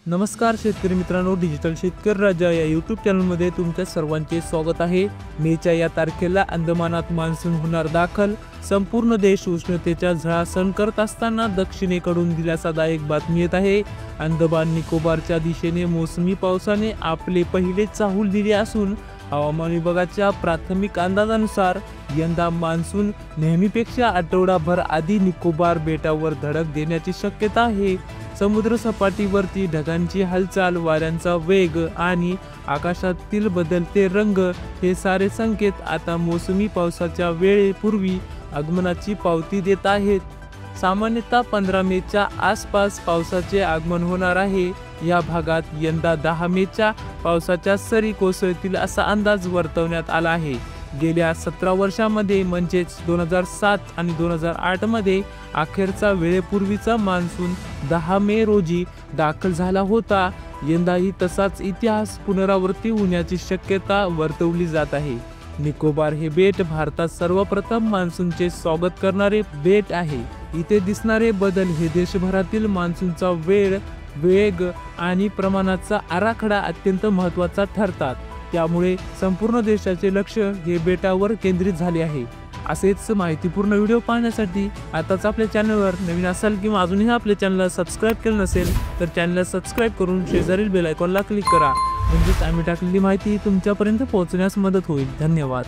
नमस्कार शेतकरी मित्रांनो, डिजिटल शेतकरी राजा या यूट्यूब चॅनलमध्ये तुमच्या सर्वांचे स्वागत आहे। मेच्या या तारखेला अंदमानात मान्सून होणार दाखल। संपूर्ण देश उष्णतेच्या झळा सहन करत असताना दक्षिणेकडून दिलासादायक बातमी येत आहे। अंदमान निकोबारच्या दिशेने मोसमी पावसाने आपले पहिले चाहूल दिले असून हवामान विभागाच्या प्राथमिक अंदाजानुसार यंदा मान्सून नेहमीपेक्षा आठवडाभर आधी निकोबार बेटावर धडक देण्याची शक्यता आहे। समुद्र सपाटीवरती ढगांची हालचाल, वाऱ्यांचा वेग आणि आकाशातील बदलते रंग हे सारे संकेत आता मोसमी पावसाच्या वेळेपूर्वी आगमनाची पावती देत आहेत। सामान्यतः 15 मेच्या आसपास पावसाचे आगमन होणार आहे। या भागात यंदा 10 मेच्या पावसाच्या सरी कोसळतील असा अंदाज वर्तवण्यात आला आहे। गेल्या 17 वर्षांमध्ये म्हणजेच 2007 आणि 2008 मध्ये अखेरचा वेळेपूर्वीचा मान्सून 10 मे रोजी दाखल झाला होता। यंदाही तसाच इतिहास पुनरावृत्ती होण्याची शक्यता वर्तवली जात आहे। निकोबार हे बेट भारतात सर्वप्रथम मान्सूनचे स्वागत करणारे बेट आहे। इथे दिसणारे बदल हे देशभरातील मान्सूनचा वेग आणि प्रमाणाचा आराखडा अत्यंत महत्त्वाचा ठरतात। त्यामुळे संपूर्ण देशाचे लक्ष हे बेटावर केंद्रित झाले आहे। असेच माहितीपूर्ण व्हिडिओ पाहण्यासाठी आताच आपल्या चॅनलवर नवीन असाल किंवा अजूनही आपल्या चॅनलला सबस्क्राईब केलं नसेल तर चॅनलला सबस्क्राईब करून शेजारील बेल आयकॉनला क्लिक करा, म्हणजेच आम्ही टाकलेली माहिती तुमच्यापर्यंत पोहोचण्यास मदत होईल। धन्यवाद।